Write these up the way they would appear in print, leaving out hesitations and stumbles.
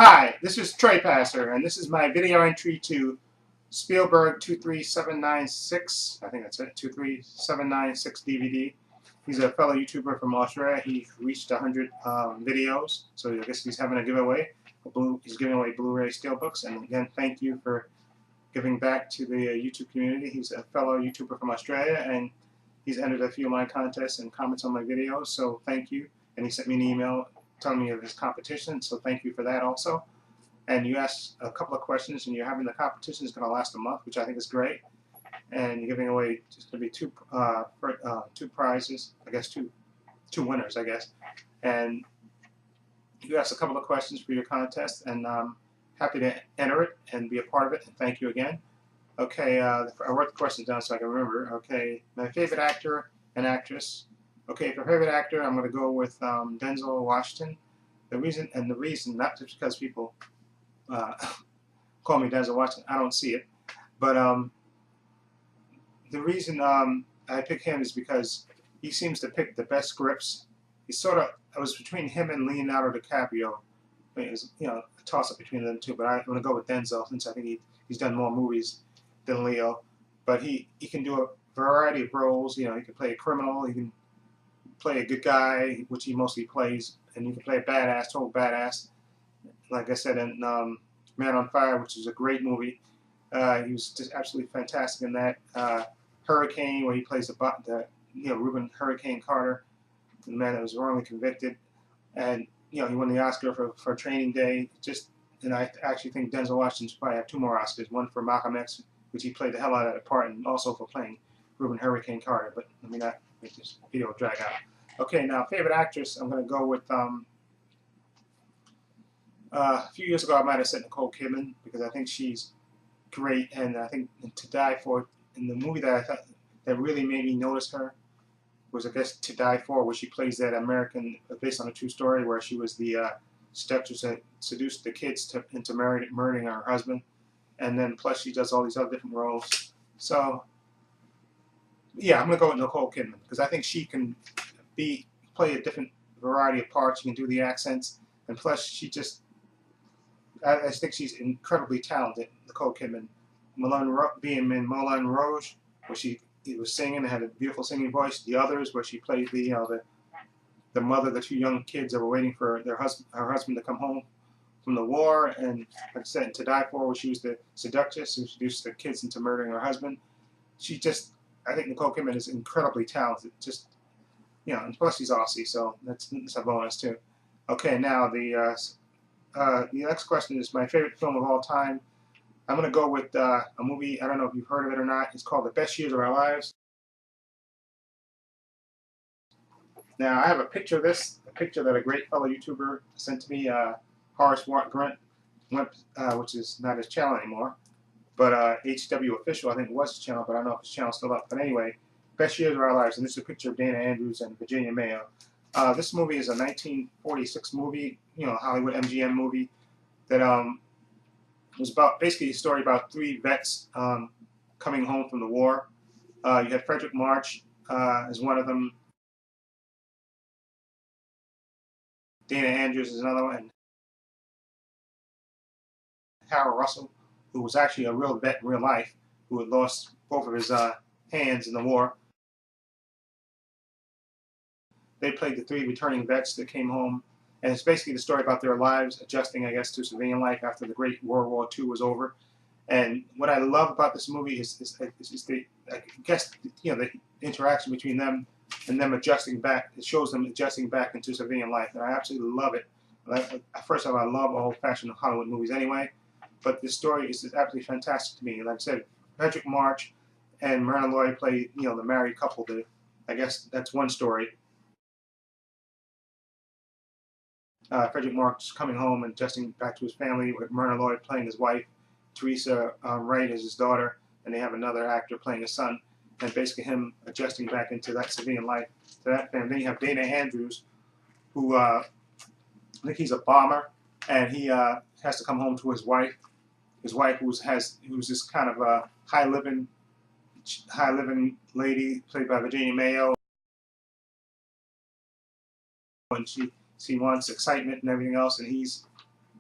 Hi, this is Trey Passer, and this is my video entry to Spielberg23796. I think that's it, 23796 DVD. He's a fellow YouTuber from Australia. He reached 100 videos, so I guess he's having a giveaway. He's giving away Blu-ray steelbooks, and again, thank you for giving back to the YouTube community. He's a fellow YouTuber from Australia, and he's entered a few of my contests and comments on my videos, so thank you. And he sent me an email telling me of his competition, so thank you for that also. And you asked a couple of questions, and you're having the competition is going to last a month, which I think is great. And you're giving away just going to be two prizes, I guess two winners, I guess. And you asked a couple of questions for your contest, and I'm happy to enter it and be a part of it. And thank you again. Okay, I wrote the questions down so I can remember. Okay, my favorite actor and actress. Okay, for favorite actor, I'm going to go with Denzel Washington. The reason, not just because people call me Denzel Washington, I don't see it, but the reason I pick him is because he seems to pick the best scripts. I was between him and Leonardo DiCaprio. It was, a toss-up between them two, but I'm going to go with Denzel since I think he's done more movies than Leo. But he can do a variety of roles. He can play a criminal, he can play a good guy, which he mostly plays, and he can play a badass, total badass. Like I said in Man on Fire, which is a great movie, he was just absolutely fantastic in that. Hurricane, where he plays the Reuben Hurricane Carter, the man that was wrongly convicted, and he won the Oscar for Training Day. And I actually think Denzel Washington should probably have 2 more Oscars, one for Malcolm X, which he played the hell out of that part, and also for playing Reuben Hurricane Carter. But let me not make this video drag out. Okay, now favorite actress, I'm going to go with a few years ago I might have said Nicole Kidman, because I think she's great, and I think To Die For, in the movie that I thought that really made me notice her was, I guess, To Die For, where she plays that American, based on a true story, where she was the seductress that seduced the kids into murdering her husband, and then plus she does all these other different roles. So yeah, I'm gonna go with Nicole Kidman, because I think she can play a different variety of parts. She can do the accents, and plus I think she's incredibly talented, Nicole Kidman. Being in Moulin Rouge, where she was singing and had a beautiful singing voice. The Others, where she played the mother of the 2 young kids that were waiting for her husband to come home from the war. And like I said, To Die For, where she was the seductress who seduced the kids into murdering her husband. I think Nicole Kidman is incredibly talented. And plus she's Aussie, so that's a bonus too. Okay, now the next question is my favorite film of all time. I'm going to go with a movie, I don't know if you've heard of it or not. It's called The Best Years of Our Lives. Now, I have a picture of this, a picture that a great fellow YouTuber sent to me, Horace Grunt, which is not his channel anymore, but HW Official, I think, was his channel, but I don't know if his channel's still up. But anyway, Best Years of Our Lives, and this is a picture of Dana Andrews and Virginia Mayo. This movie is a 1946 movie, Hollywood MGM movie, that was basically a story about 3 vets coming home from the war. You had Frederick March as one of them. Dana Andrews is another one. And Harold Russell, who was actually a real vet in real life, who had lost both of his hands in the war. They played the 3 returning vets that came home. And it's basically the story about their lives adjusting, I guess, to civilian life after the Great World War II was over. And what I love about this movie is the interaction between them and them adjusting back. It shows them adjusting back into civilian life, and I absolutely love it. First of all, I love old-fashioned Hollywood movies anyway, but this story is absolutely fantastic to me. Like I said, Frederick March and Myrna Loy play, the married couple. I guess that's one story. Frederick March coming home and adjusting back to his family, with Myrna Loy playing his wife, Teresa Wright as his daughter, and they have another actor playing his son, and basically him adjusting back into that civilian life, to that family. Then you have Dana Andrews, who I think he's a bomber, and he has to come home to his wife. His wife who's this kind of a high living lady played by Virginia Mayo, and she wants excitement and everything else, and he's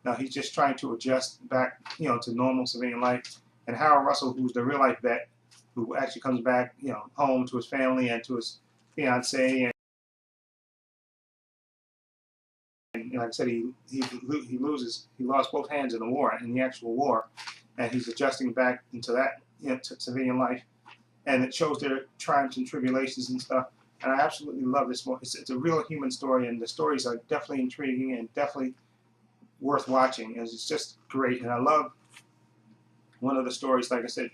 Now he's just trying to adjust back, to normal civilian life. And Harold Russell, who's the real life vet, who actually comes back, home to his family and to his fiance, and like I said, he lost both hands in the war, in the actual war, and he's adjusting back into that, to civilian life, and it shows their triumphs and tribulations and stuff. And I absolutely love this one. It's a real human story, and the stories are definitely intriguing and definitely worth watching. It's just great, and I love one of the stories. Like I said,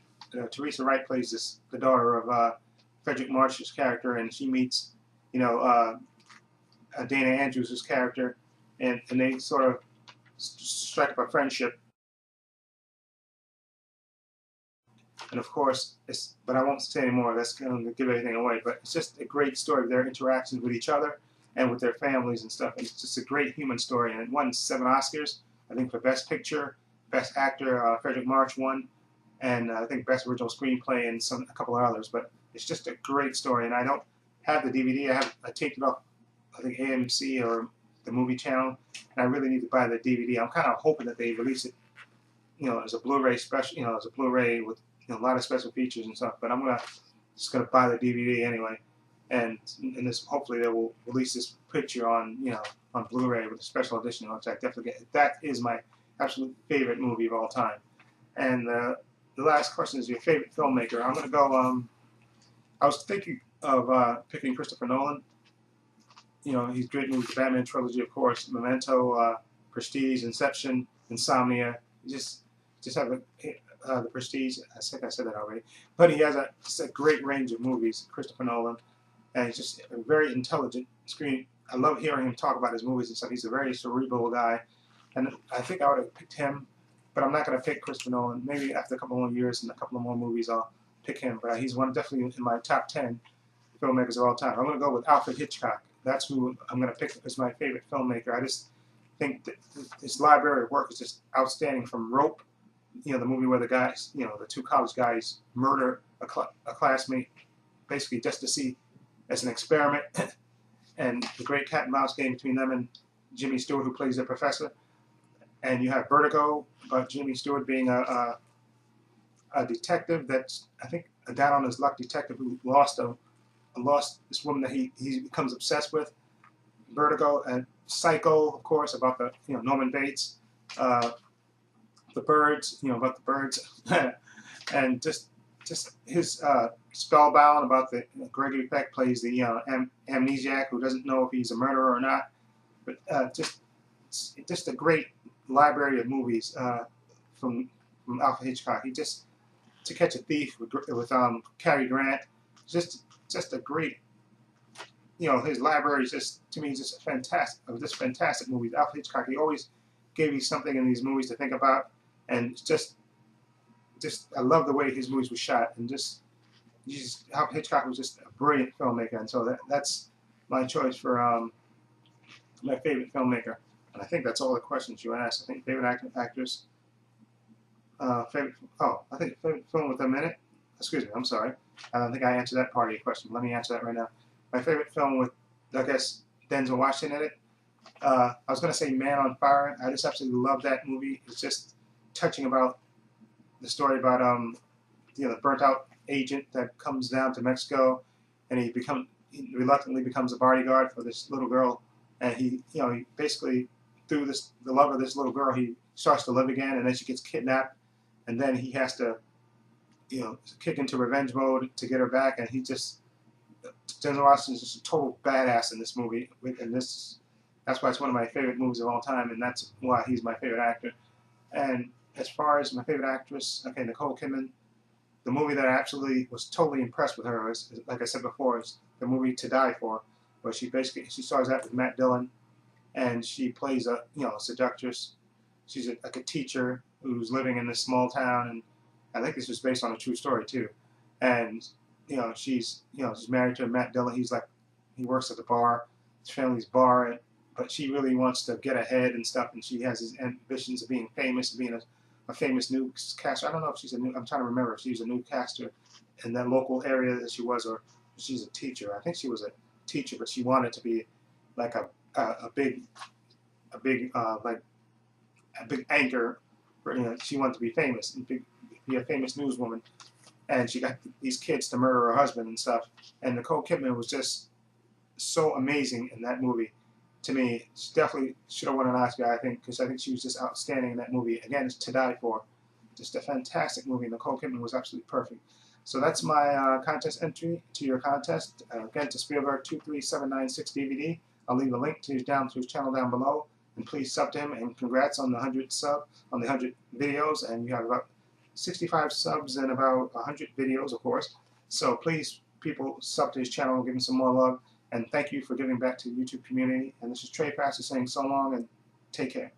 Teresa Wright plays the daughter of Frederick Marsh's character, and she meets, Dana Andrews' character, and they sort of strike up a friendship. And of course, but I won't say any more. That's going to give everything away. But it's just a great story of their interactions with each other and with their families and stuff. And it's just a great human story. And it won 7 Oscars, I think, for Best Picture, Best Actor. Frederick Marsh won, and I think Best Original Screenplay and a couple of others. But it's just a great story. And I don't have the DVD. I taped it off, I think, AMC or the movie channel, and I really need to buy the DVD. I'm kind of hoping that they release it, as a Blu-ray special, as a Blu-ray with a lot of special features and stuff. But I'm just gonna buy the DVD anyway, and this, hopefully they will release this picture on on Blu-ray with a special edition, which I definitely get. That is my absolute favorite movie of all time. And the last question is your favorite filmmaker. I'm gonna go. I was thinking of picking Christopher Nolan. He's great movies, the Batman trilogy, of course, Memento, Prestige, Inception, Insomnia. Just have the Prestige. I think I said that already. But he has just a great range of movies, Christopher Nolan, and he's just a very intelligent screen. I love hearing him talk about his movies and stuff. He's a very cerebral guy, and I think I would have picked him, but I'm not going to pick Christopher Nolan. Maybe after a couple more years and a couple of more movies, I'll pick him. But he's definitely in my top 10 filmmakers of all time. I'm going to go with Alfred Hitchcock. That's who I'm going to pick as my favorite filmmaker. I just think that his library of work is just outstanding. From Rope, the movie where the guys, the 2 college guys murder a classmate, basically just to see as an experiment, and the great cat and mouse game between them and Jimmy Stewart, who plays the professor. And you have Vertigo, about Jimmy Stewart being a detective that's, I think, a down on his luck detective who lost this woman that he becomes obsessed with. Vertigo, and Psycho, of course, about the Norman Bates. The Birds, about the birds, and just his Spellbound, about the Gregory Peck plays the amnesiac who doesn't know if he's a murderer or not. But just a great library of movies from Alfred Hitchcock. To Catch a Thief with Cary Grant, just a great, his library is just, to me, just fantastic movies. Alfred Hitchcock, he always gave you something in these movies to think about, and I love the way his movies were shot, and Alfred Hitchcock was just a brilliant filmmaker, and so that's my choice for my favorite filmmaker. And I think that's all the questions you asked. I think favorite actress. I think favorite film with a minute. Excuse me, I'm sorry. I don't think I answered that part of your question. Let me answer that right now. My favorite film with, I guess, Denzel Washington in it. I was going to say Man on Fire. I just absolutely love that movie. It's just touching about the story about the burnt out agent that comes down to Mexico, and he reluctantly becomes a bodyguard for this little girl, and he basically, through the love of this little girl, he starts to live again, and then she gets kidnapped, and then he has to kick into revenge mode to get her back, and Denzel Washington is just a total badass in this movie, and that's why it's one of my favorite movies of all time, and that's why he's my favorite actor. And as far as my favorite actress, okay, Nicole Kidman. The movie that I absolutely was totally impressed with her is, like I said before, is the movie To Die For, where she stars out with Matt Dillon, and she plays a seductress. She's like a teacher who's living in this small town, and I think this was based on a true story too. And she's married to Matt Dillon. He works at the bar, his family's bar, but she really wants to get ahead and stuff, and she has these ambitions of being famous, of being a famous newscaster. I don't know if I'm trying to remember if she's a newscaster in that local area that she was, or she's a teacher. I think she was a teacher, but she wanted to be like a big like a big anchor. She wanted to be famous and be a famous newswoman, and she got these kids to murder her husband and stuff. And Nicole Kidman was just so amazing in that movie. To me, she definitely should have won an Oscar, I think, because I think she was just outstanding in that movie. Again, it's to die for. Just a fantastic movie. Nicole Kidman was absolutely perfect. So that's my contest entry to your contest. Again, to Spielberg23796dvd. I'll leave a link to his channel down below. And please sub to him, and congrats on the 100 videos. And you have about 65 subs and about 100 videos, of course. So please, people, sub to his channel, give him some more love. And thank you for giving back to the YouTube community. And this is Trey Pastor saying so long and take care.